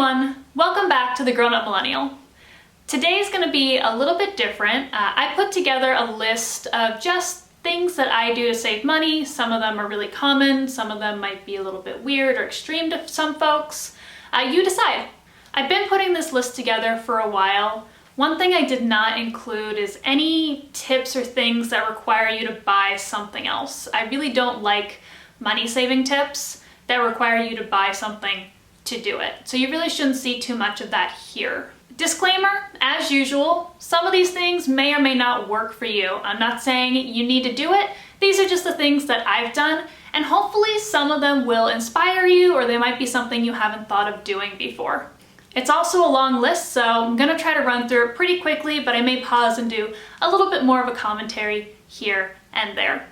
everyone, welcome back to the Grown Up Millennial. Today's going to be a little bit different. I put together a list of just things that I do to save money. Some of them are really common, some of them might be a little bit weird or extreme to some folks. You decide. I've been putting this list together for a while. One thing I did not include is any tips or things that require you to buy something else. I really don't like money saving tips that require you to buy something to do it. So you really shouldn't see too much of that here. Disclaimer, as usual, some of these things may or may not work for you. I'm not saying you need to do it. These are just the things that I've done, and hopefully some of them will inspire you, or they might be something you haven't thought of doing before. It's also a long list, so I'm gonna try to run through it pretty quickly, but I may pause and do a little bit more of a commentary here and there.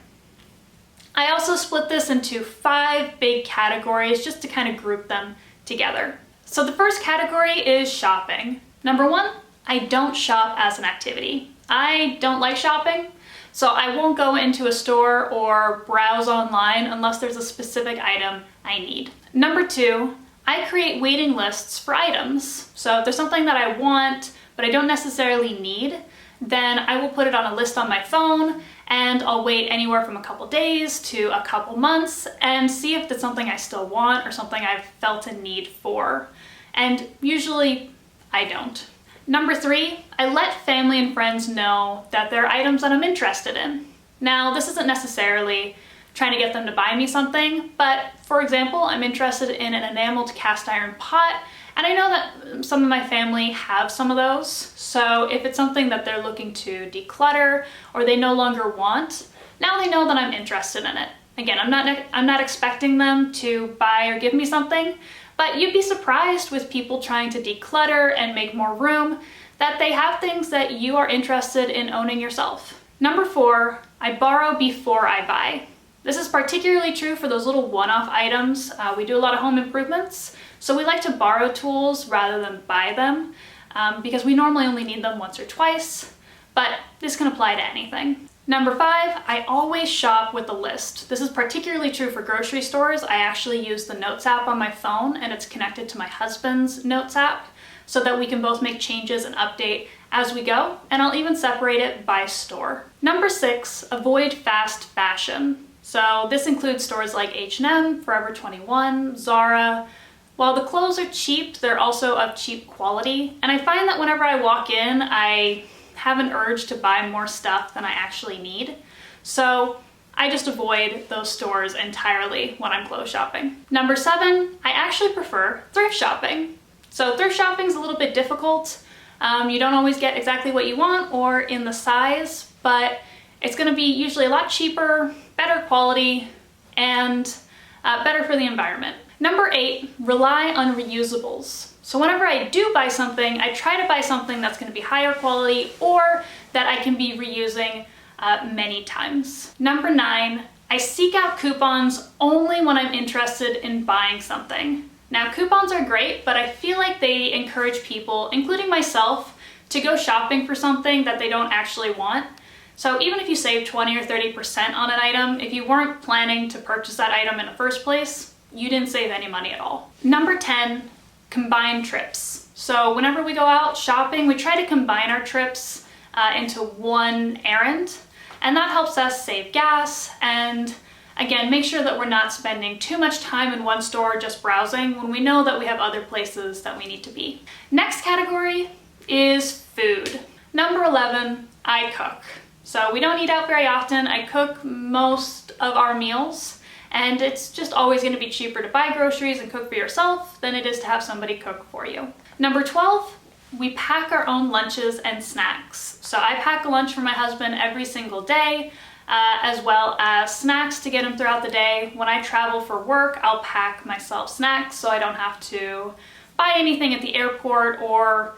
I also split this into 5 big categories just to kind of group them together. So the first category is shopping. Number 1, I don't shop as an activity. I don't like shopping, so I won't go into a store or browse online unless there's a specific item I need. Number 2, I create waiting lists for items. So if there's something that I want, but I don't necessarily need, then I will put it on a list on my phone and I'll wait anywhere from a couple days to a couple months and see if it's something I still want or something I've felt a need for. And usually I don't. Number 3, I let family and friends know that there are items that I'm interested in. Now, this isn't necessarily trying to get them to buy me something, but for example, I'm interested in an enameled cast iron pot, and I know that some of my family have some of those, so if it's something that they're looking to declutter or they no longer want, now they know that I'm interested in it. Again, I'm not expecting them to buy or give me something, but you'd be surprised with people trying to declutter and make more room that they have things that you are interested in owning yourself. Number 4, I borrow before I buy. This is particularly true for those little one-off items. We do a lot of home improvements, so we like to borrow tools rather than buy them because we normally only need them once or twice, but this can apply to anything. Number 5, I always shop with a list. This is particularly true for grocery stores. I actually use the Notes app on my phone, and it's connected to my husband's Notes app so that we can both make changes and update as we go, and I'll even separate it by store. Number 6, avoid fast fashion. So this includes stores like H&M, Forever 21, Zara. While the clothes are cheap, they're also of cheap quality, and I find that whenever I walk in, I have an urge to buy more stuff than I actually need. So I just avoid those stores entirely when I'm clothes shopping. Number 7, I actually prefer thrift shopping. So thrift shopping is a little bit difficult. You don't always get exactly what you want or in the size, but it's gonna be usually a lot cheaper, better quality, and better for the environment. Number 8, rely on reusables. So whenever I do buy something, I try to buy something that's going to be higher quality or that I can be reusing many times. Number 9, I seek out coupons only when I'm interested in buying something. Now, coupons are great, but I feel like they encourage people, including myself, to go shopping for something that they don't actually want. So even if you save 20 or 30% on an item, if you weren't planning to purchase that item in the first place, you didn't save any money at all. Number 10, combine trips. So whenever we go out shopping, we try to combine our trips into one errand, and that helps us save gas and again, make sure that we're not spending too much time in one store just browsing when we know that we have other places that we need to be. Next category is food. Number 11, I cook. So we don't eat out very often. I cook most of our meals, and it's just always going to be cheaper to buy groceries and cook for yourself than it is to have somebody cook for you. Number 12, we pack our own lunches and snacks. So I pack a lunch for my husband every single day, as well as snacks to get him throughout the day. When I travel for work, I'll pack myself snacks so I don't have to buy anything at the airport or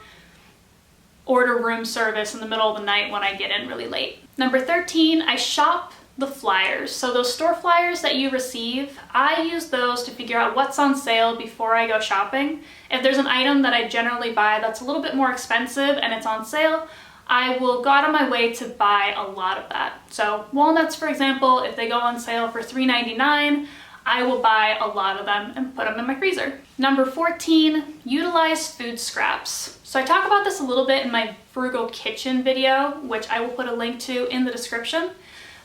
order room service in the middle of the night when I get in really late. Number 13, I shop the flyers. So those store flyers that you receive, I use those to figure out what's on sale before I go shopping. If there's an item that I generally buy that's a little bit more expensive and it's on sale, I will go out of my way to buy a lot of that. So walnuts, for example, if they go on sale for $3.99, I will buy a lot of them and put them in my freezer. Number 14, utilize food scraps. So I talk about this a little bit in my frugal kitchen video, which I will put a link to in the description,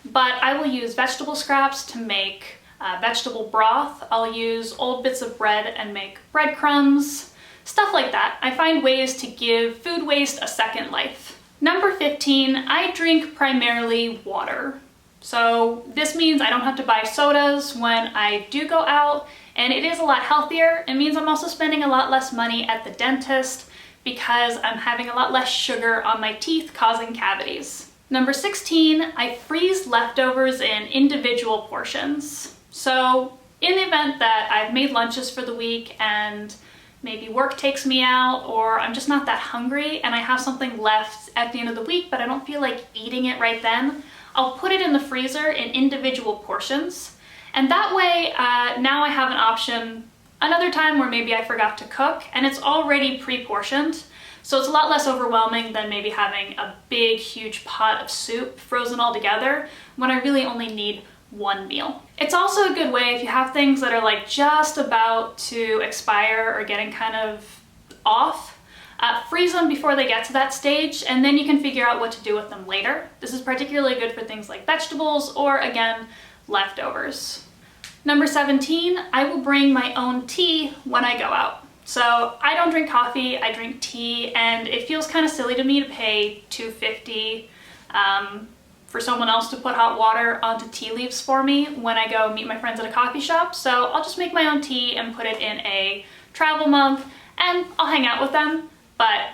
but I will use vegetable scraps to make vegetable broth. I'll use old bits of bread and make breadcrumbs, stuff like that. I find ways to give food waste a second life. Number 15, I drink primarily water. So this means I don't have to buy sodas when I do go out, and it is a lot healthier. It means I'm also spending a lot less money at the dentist because I'm having a lot less sugar on my teeth, causing cavities. Number 16, I freeze leftovers in individual portions. So in the event that I've made lunches for the week and maybe work takes me out, or I'm just not that hungry and I have something left at the end of the week, but I don't feel like eating it right then, I'll put it in the freezer in individual portions. And that way, now I have an option another time where maybe I forgot to cook and it's already pre-portioned. So it's a lot less overwhelming than maybe having a big, huge pot of soup frozen all together when I really only need one meal. It's also a good way if you have things that are like just about to expire or getting kind of off, freeze them before they get to that stage, and then you can figure out what to do with them later. This is particularly good for things like vegetables or, again, leftovers. Number 17, I will bring my own tea when I go out. So I don't drink coffee, I drink tea, and it feels kind of silly to me to pay $2.50 for someone else to put hot water onto tea leaves for me when I go meet my friends at a coffee shop. So I'll just make my own tea and put it in a travel mug, and I'll hang out with them. But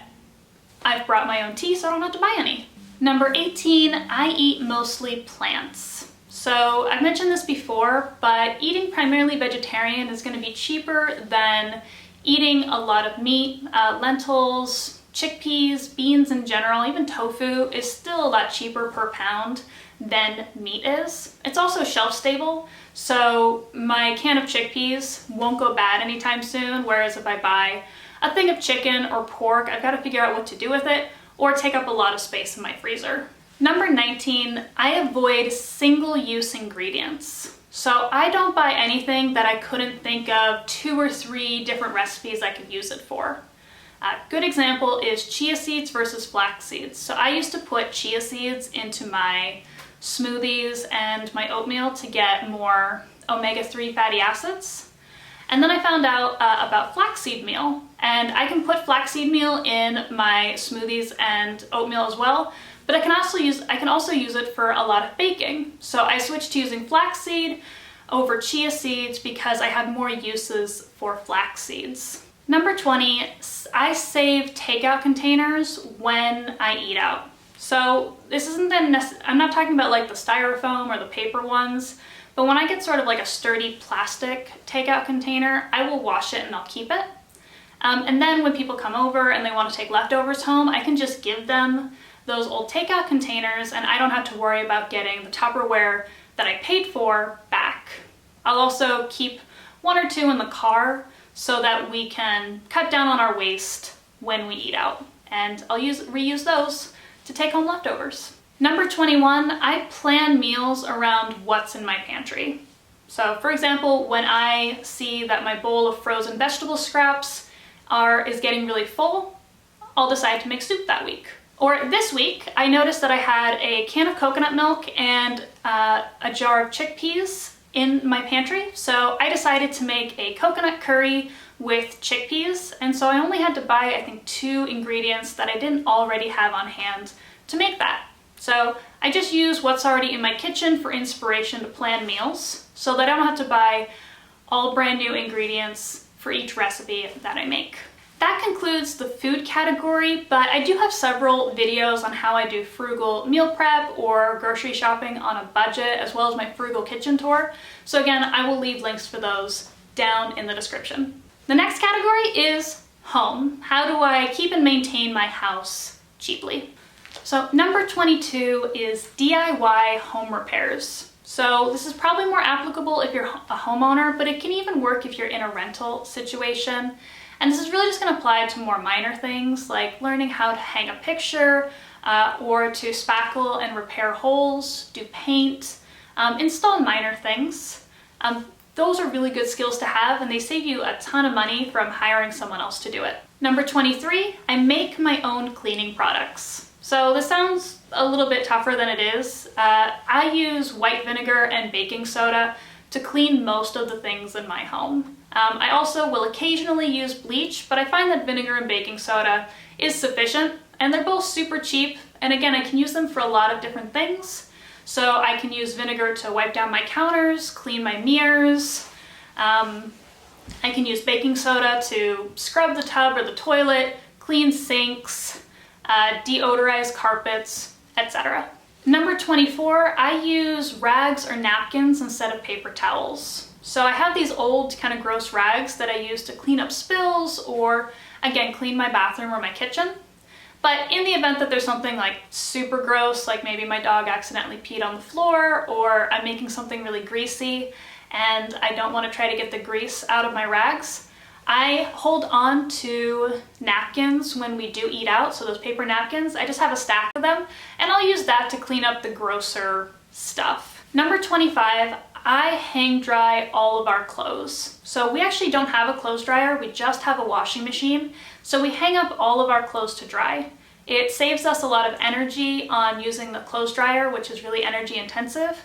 I've brought my own tea, so I don't have to buy any. Number 18, I eat mostly plants. So I've mentioned this before, but eating primarily vegetarian is going to be cheaper than eating a lot of meat. Lentils, chickpeas, beans in general, even tofu is still a lot cheaper per pound than meat is. It's also shelf stable, so my can of chickpeas won't go bad anytime soon, whereas if I buy a thing of chicken or pork, I've got to figure out what to do with it or take up a lot of space in my freezer. Number 19, I avoid single-use ingredients. So I don't buy anything that I couldn't think of 2 or 3 different recipes I could use it for. A good example is chia seeds versus flax seeds. So I used to put chia seeds into my smoothies and my oatmeal to get more omega-3 fatty acids. And then I found out about flaxseed meal, and I can put flaxseed meal in my smoothies and oatmeal as well, but I can also use it for a lot of baking. So I switched to using flaxseed over chia seeds because I had more uses for flax seeds. Number 20, I save takeout containers when I eat out. So this isn't I'm not talking about like the styrofoam or the paper ones, but when I get sort of like a sturdy plastic takeout container, I will wash it and I'll keep it. And then when people come over and they want to take leftovers home, I can just give them those old takeout containers and I don't have to worry about getting the Tupperware that I paid for back. I'll also keep 1 or 2 in the car so that we can cut down on our waste when we eat out. And I'll reuse those to take home leftovers. Number 21, I plan meals around what's in my pantry. So for example, when I see that my bowl of frozen vegetable scraps is getting really full, I'll decide to make soup that week. Or this week, I noticed that I had a can of coconut milk and a jar of chickpeas in my pantry. So I decided to make a coconut curry with chickpeas. And so I only had to buy, I think, 2 ingredients that I didn't already have on hand to make that. So I just use what's already in my kitchen for inspiration to plan meals so that I don't have to buy all brand new ingredients for each recipe that I make. That concludes the food category, but I do have several videos on how I do frugal meal prep or grocery shopping on a budget, as well as my frugal kitchen tour. So again, I will leave links for those down in the description. The next category is home. How do I keep and maintain my house cheaply? So number 22 is DIY home repairs. So this is probably more applicable if you're a homeowner, but it can even work if you're in a rental situation. And this is really just going to apply to more minor things like learning how to hang a picture or to spackle and repair holes, do paint, install minor things. those are really good skills to have, and they save you a ton of money from hiring someone else to do it. Number 23, I make my own cleaning products. So this sounds a little bit tougher than it is. I use white vinegar and baking soda to clean most of the things in my home. I also will occasionally use bleach, but I find that vinegar and baking soda is sufficient, and they're both super cheap. And again, I can use them for a lot of different things. So I can use vinegar to wipe down my counters, clean my mirrors. I can use baking soda to scrub the tub or the toilet, clean sinks, deodorize carpets, etc. Number 24, I use rags or napkins instead of paper towels. So I have these old kind of gross rags that I use to clean up spills or, again, clean my bathroom or my kitchen. But in the event that there's something like super gross, like maybe my dog accidentally peed on the floor, or I'm making something really greasy and I don't want to try to get the grease out of my rags, I hold on to napkins when we do eat out, so those paper napkins. I just have a stack of them, and I'll use that to clean up the grosser stuff. Number 25, I hang dry all of our clothes. So we actually don't have a clothes dryer, we just have a washing machine. So we hang up all of our clothes to dry. It saves us a lot of energy on using the clothes dryer, which is really energy intensive,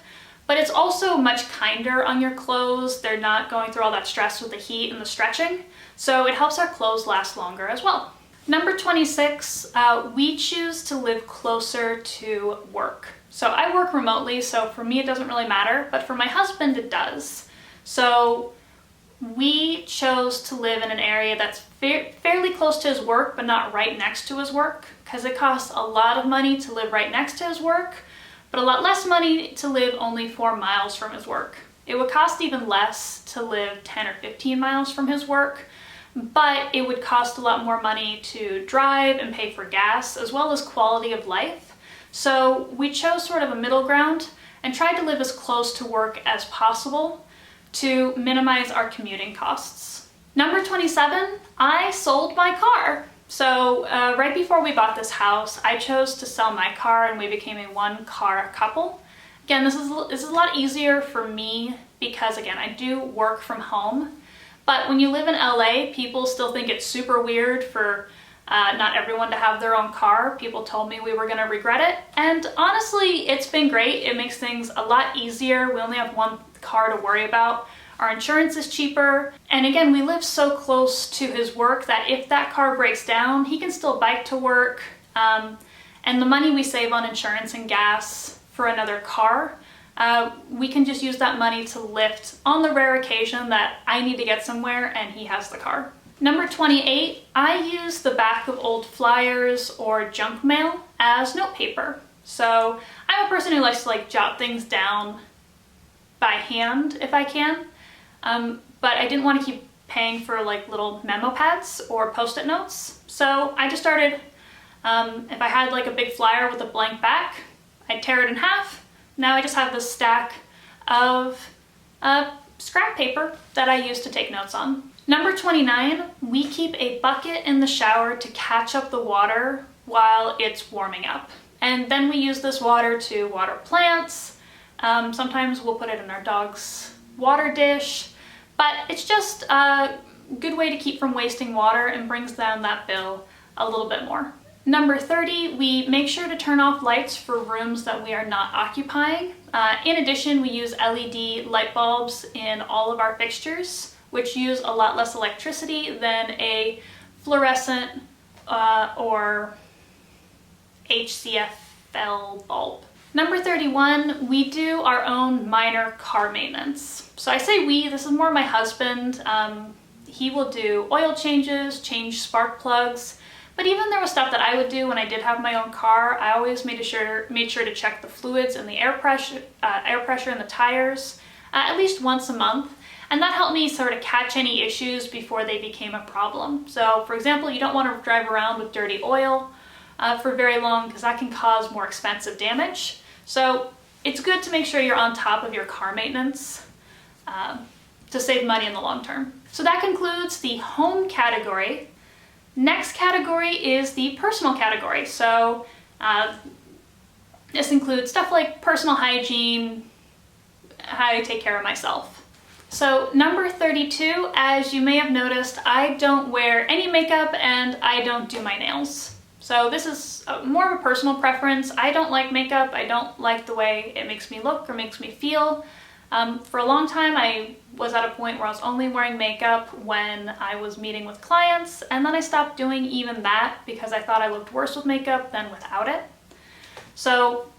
but it's also much kinder on your clothes. They're not going through all that stress with the heat and the stretching. So it helps our clothes last longer as well. Number 26, we choose to live closer to work. So I work remotely, so for me it doesn't really matter, but for my husband it does. So we chose to live in an area that's fairly close to his work, but not right next to his work, because it costs a lot of money to live right next to his work, but a lot less money to live only 4 miles from his work. It would cost even less to live 10 or 15 miles from his work, but it would cost a lot more money to drive and pay for gas, as well as quality of life. So we chose sort of a middle ground and tried to live as close to work as possible to minimize our commuting costs. Number 27, I sold my car. So right before we bought this house, I chose to sell my car and we became a one-car couple. Again, this is a lot easier for me because, again, I do work from home. But when you live in LA, people still think it's super weird for not everyone to have their own car. People told me we were gonna regret it. And honestly, it's been great. It makes things a lot easier. We only have one car to worry about. Our insurance is cheaper. And again, we live so close to his work that if that car breaks down, he can still bike to work. And the money we save on insurance and gas for another car, we can just use that money to Lyft on the rare occasion that I need to get somewhere and he has the car. Number 28, I use the back of old flyers or junk mail as notepaper. So I'm a person who likes to like jot things down by hand if I can, but I didn't want to keep paying for like little memo pads or post-it notes. So I just started, if I had like a big flyer with a blank back, I'd tear it in half. Now I just have this stack of scrap paper that I use to take notes on. Number 29, we keep a bucket in the shower to catch up the water while it's warming up. And then we use this water to water plants. Sometimes we'll put it in our dog's water dish, but it's just a good way to keep from wasting water and brings down that bill a little bit more. Number 30, we make sure to turn off lights for rooms that we are not occupying. In addition, we use LED light bulbs in all of our fixtures, which use a lot less electricity than a fluorescent or HCFL bulb. Number 31, we do our own minor car maintenance. So I say we, this is more my husband. He will do oil changes, change spark plugs, but even there was stuff that I would do when I did have my own car. I always made sure to check the fluids and the air pressure in the tires at least once a month. And that helped me sort of catch any issues before they became a problem. So for example, you don't want to drive around with dirty oil for very long because that can cause more expensive damage. So it's good to make sure you're on top of your car maintenance to save money in the long term. So that concludes the home category. Next category is the personal category. So this includes stuff like personal hygiene, how I take care of myself. So number 32, as you may have noticed, I don't wear any makeup and I don't do my nails. So this is more of a personal preference. I don't like makeup. I don't like the way it makes me look or makes me feel. For a long time, I was at a point where I was only wearing makeup when I was meeting with clients, and then I stopped doing even that because I thought I looked worse with makeup than without it. So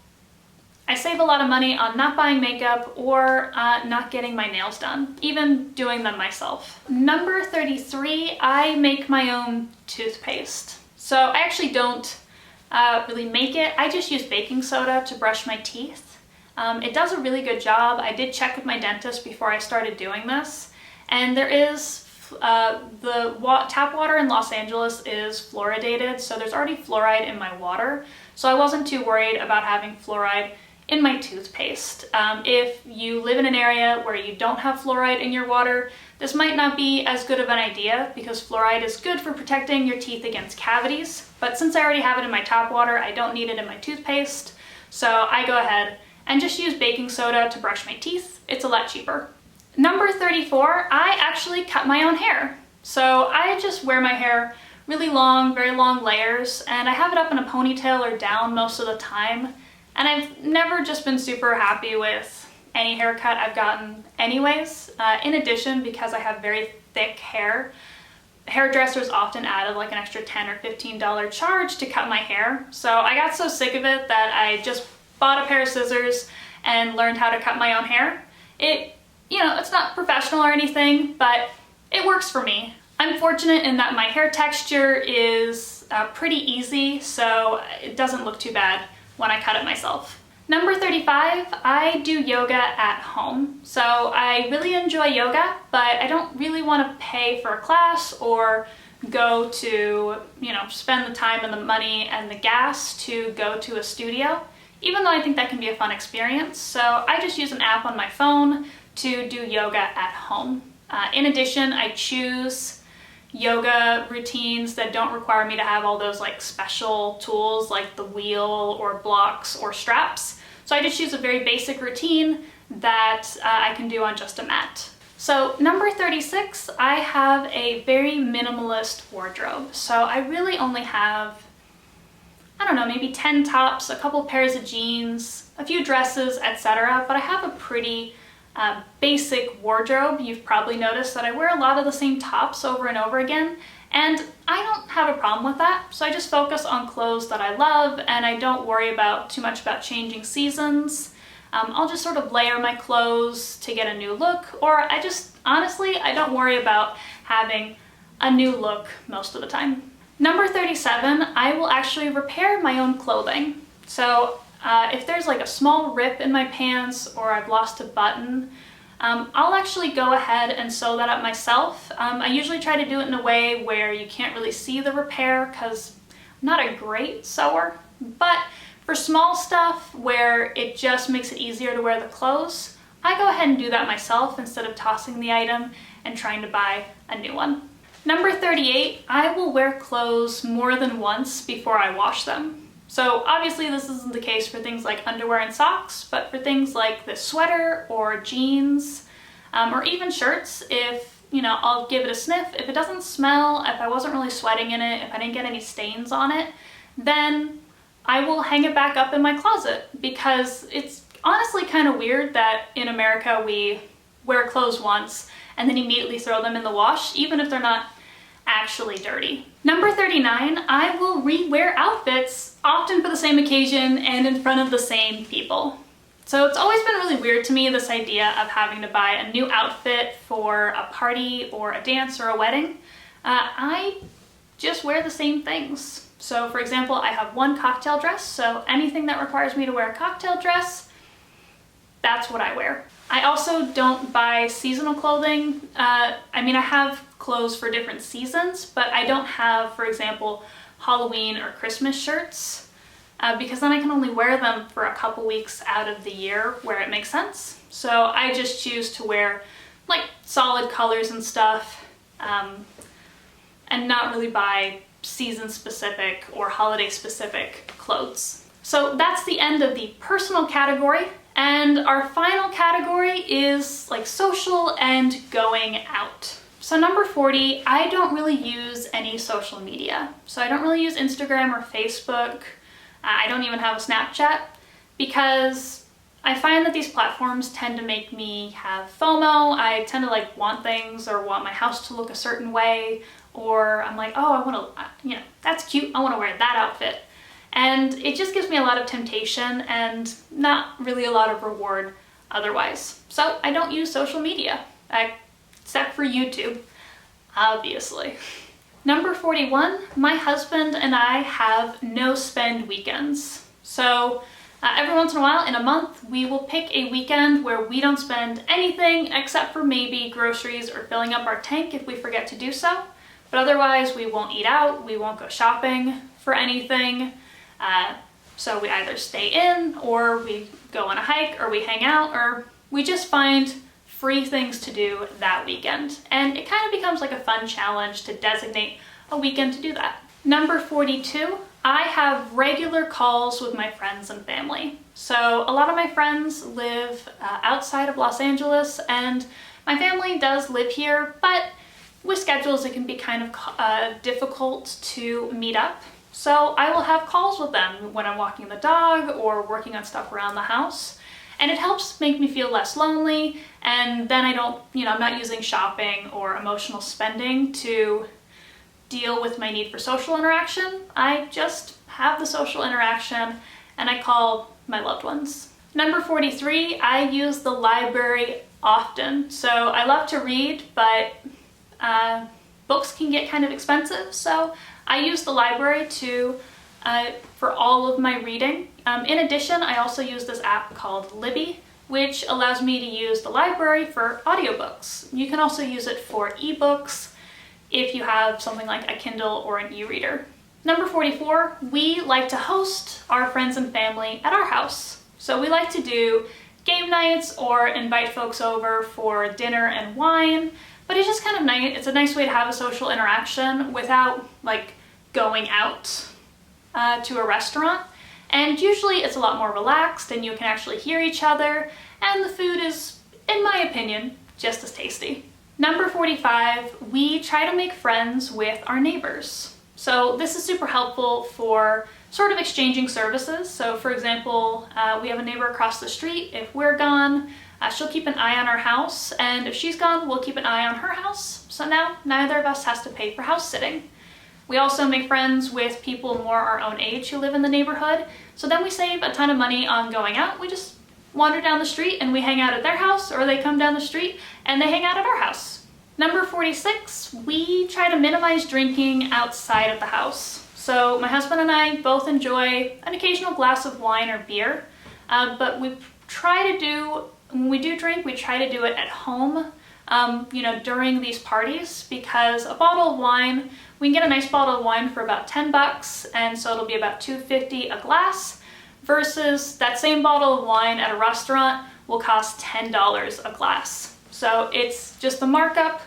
I save a lot of money on not buying makeup or not getting my nails done, even doing them myself. Number 33, I make my own toothpaste. So I actually don't really make it. I just use baking soda to brush my teeth. It does a really good job. I did check with my dentist before I started doing this, and there is tap water in Los Angeles is fluoridated, so there's already fluoride in my water. So I wasn't too worried about having fluoride in my toothpaste. If you live in an area where you don't have fluoride in your water, this might not be as good of an idea because fluoride is good for protecting your teeth against cavities. But since I already have it in my tap water, I don't need it in my toothpaste. So I go ahead and just use baking soda to brush my teeth. It's a lot cheaper. Number 34, I actually cut my own hair. So I just wear my hair really long, very long layers, and I have it up in a ponytail or down most of the time. And I've never just been super happy with any haircut I've gotten anyways. In addition, because I have very thick hair, hairdressers often added like an extra $10 or $15 charge to cut my hair. So I got so sick of it that I just bought a pair of scissors and learned how to cut my own hair. It's not professional or anything, but it works for me. I'm fortunate in that my hair texture is pretty easy, so it doesn't look too bad when I cut it myself. Number 35, I do yoga at home. So I really enjoy yoga, but I don't really want to pay for a class or go to, spend the time and the money and the gas to go to a studio, even though I think that can be a fun experience. So I just use an app on my phone to do yoga at home. In addition, I choose yoga routines that don't require me to have all those like special tools like the wheel or blocks or straps. So I just choose a very basic routine that I can do on just a mat. So number 36, I have a very minimalist wardrobe. So I really only have, I don't know, maybe 10 tops, a couple pairs of jeans, a few dresses, etc. But I have a pretty basic wardrobe. You've probably noticed that I wear a lot of the same tops over and over again, and I don't have a problem with that. So I just focus on clothes that I love, and I don't worry too much about changing seasons. I'll just sort of layer my clothes to get a new look, or honestly, I don't worry about having a new look most of the time. Number 37, I will actually repair my own clothing. So if there's like a small rip in my pants or I've lost a button, I'll actually go ahead and sew that up myself. I usually try to do it in a way where you can't really see the repair because I'm not a great sewer, but for small stuff where it just makes it easier to wear the clothes, I go ahead and do that myself instead of tossing the item and trying to buy a new one. Number 38, I will wear clothes more than once before I wash them. So obviously this isn't the case for things like underwear and socks, but for things like the sweater or jeans, or even shirts, I'll give it a sniff. If it doesn't smell, if I wasn't really sweating in it, if I didn't get any stains on it, then I will hang it back up in my closet, because it's honestly kind of weird that in America we wear clothes once and then immediately throw them in the wash, even if they're not actually dirty. Number 39, I will re-wear outfits, often for the same occasion and in front of the same people. So it's always been really weird to me, this idea of having to buy a new outfit for a party or a dance or a wedding. I just wear the same things. So for example, I have one cocktail dress, so anything that requires me to wear a cocktail dress, that's what I wear. I also don't buy seasonal clothing. I have clothes for different seasons, but I don't have, for example, Halloween or Christmas shirts, because then I can only wear them for a couple weeks out of the year where it makes sense. So I just choose to wear like solid colors and stuff, and not really buy season specific or holiday specific clothes. So that's the end of the personal category. And our final category is like social and going out. So number 40, I don't really use any social media. So I don't really use Instagram or Facebook. I don't even have a Snapchat because I find that these platforms tend to make me have FOMO. I tend to like want things or want my house to look a certain way, or I'm like, oh, I want to, that's cute. I want to wear that outfit. And it just gives me a lot of temptation and not really a lot of reward otherwise. So I don't use social media, except for YouTube, obviously. Number 41, my husband and I have no spend weekends. So every once in a while, in a month, we will pick a weekend where we don't spend anything except for maybe groceries or filling up our tank if we forget to do so. But otherwise, we won't eat out, we won't go shopping for anything. So we either stay in, or we go on a hike, or we hang out, or we just find free things to do that weekend. And it kind of becomes like a fun challenge to designate a weekend to do that. Number 42, I have regular calls with my friends and family. So a lot of my friends live outside of Los Angeles, and my family does live here, but with schedules it can be kind of difficult to meet up. So I will have calls with them when I'm walking the dog or working on stuff around the house. And it helps make me feel less lonely, and then I don't, I'm not using shopping or emotional spending to deal with my need for social interaction. I just have the social interaction and I call my loved ones. Number 43, I use the library often. So I love to read, but books can get kind of expensive. So I use the library for all of my reading. In addition, I also use this app called Libby, which allows me to use the library for audiobooks. You can also use it for ebooks if you have something like a Kindle or an e-reader. Number 44, we like to host our friends and family at our house. So we like to do game nights or invite folks over for dinner and wine, but it's just kind of nice. It's a nice way to have a social interaction without like going out to a restaurant. And usually it's a lot more relaxed and you can actually hear each other, and the food is, in my opinion, just as tasty. Number 45, we try to make friends with our neighbors. So this is super helpful for sort of exchanging services. So for example, we have a neighbor across the street. If we're gone, she'll keep an eye on our house, and if she's gone, we'll keep an eye on her house. So now neither of us has to pay for house sitting. We also make friends with people more our own age who live in the neighborhood. So then we save a ton of money on going out. We just wander down the street and we hang out at their house, or they come down the street and they hang out at our house. Number 46, we try to minimize drinking outside of the house. So my husband and I both enjoy an occasional glass of wine or beer, but when we do drink, we try to do it at home, during these parties, because a bottle of wine, we can get a nice bottle of wine for about 10 bucks, and so it'll be about $2.50 a glass, versus that same bottle of wine at a restaurant will cost $10 a glass. So it's just the markup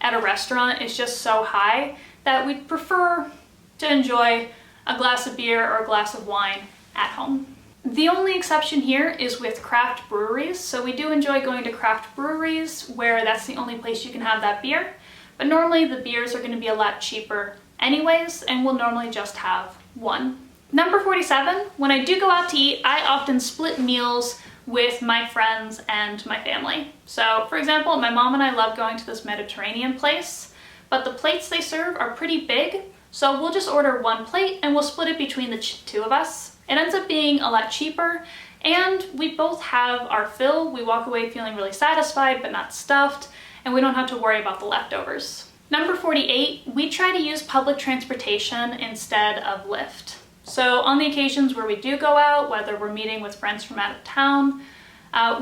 at a restaurant is just so high that we'd prefer to enjoy a glass of beer or a glass of wine at home. The only exception here is with craft breweries. So we do enjoy going to craft breweries where that's the only place you can have that beer. But normally the beers are going to be a lot cheaper anyways, and we'll normally just have one. Number 47, when I do go out to eat, I often split meals with my friends and my family. So for example, my mom and I love going to this Mediterranean place, but the plates they serve are pretty big. So we'll just order one plate and we'll split it between the two of us. It ends up being a lot cheaper, and we both have our fill. We walk away feeling really satisfied but not stuffed, and we don't have to worry about the leftovers. Number 48, we try to use public transportation instead of Lyft. So on the occasions where we do go out, whether we're meeting with friends from out of town,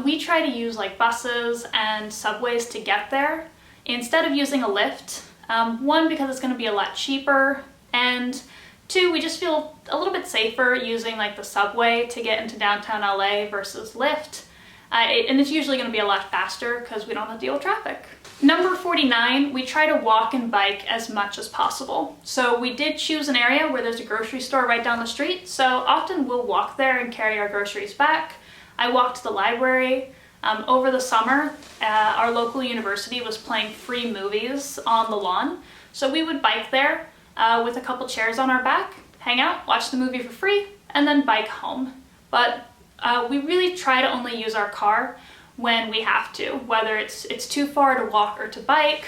we try to use like buses and subways to get there instead of using a Lyft. One, because it's going to be a lot cheaper, and two, we just feel a little bit safer using like the subway to get into downtown LA versus Lyft. And it's usually going to be a lot faster because we don't have to deal with traffic. Number 49, we try to walk and bike as much as possible. So we did choose an area where there's a grocery store right down the street, so often we'll walk there and carry our groceries back. I walked to the library. Over the summer, our local university was playing free movies on the lawn. So we would bike there with a couple chairs on our back, hang out, watch the movie for free, and then bike home. But we really try to only use our car when we have to, whether it's too far to walk or to bike,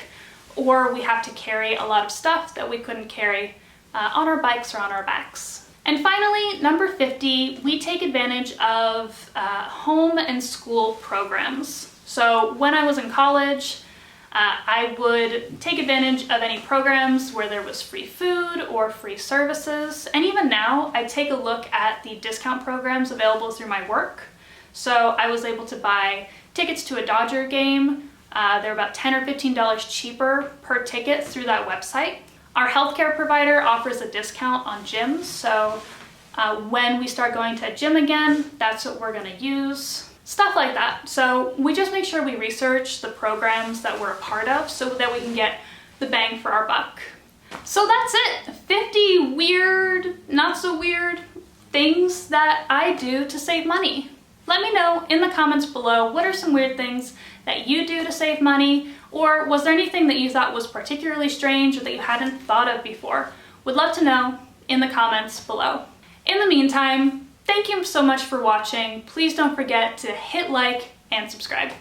or we have to carry a lot of stuff that we couldn't carry on our bikes or on our backs. And finally, number 50, we take advantage of home and school programs. So when I was in college, I would take advantage of any programs where there was free food or free services. And even now, I take a look at the discount programs available through my work. So I was able to buy tickets to a Dodger game. They're about $10 or $15 cheaper per ticket through that website. Our healthcare provider offers a discount on gyms, so when we start going to a gym again, that's what we're gonna use. Stuff like that. So we just make sure we research the programs that we're a part of so that we can get the bang for our buck. So that's it. 50 weird, not so weird things that I do to save money. Let me know in the comments below, what are some weird things that you do to save money? Or was there anything that you thought was particularly strange or that you hadn't thought of before? Would love to know in the comments below. In the meantime, thank you so much for watching. Please don't forget to hit like and subscribe.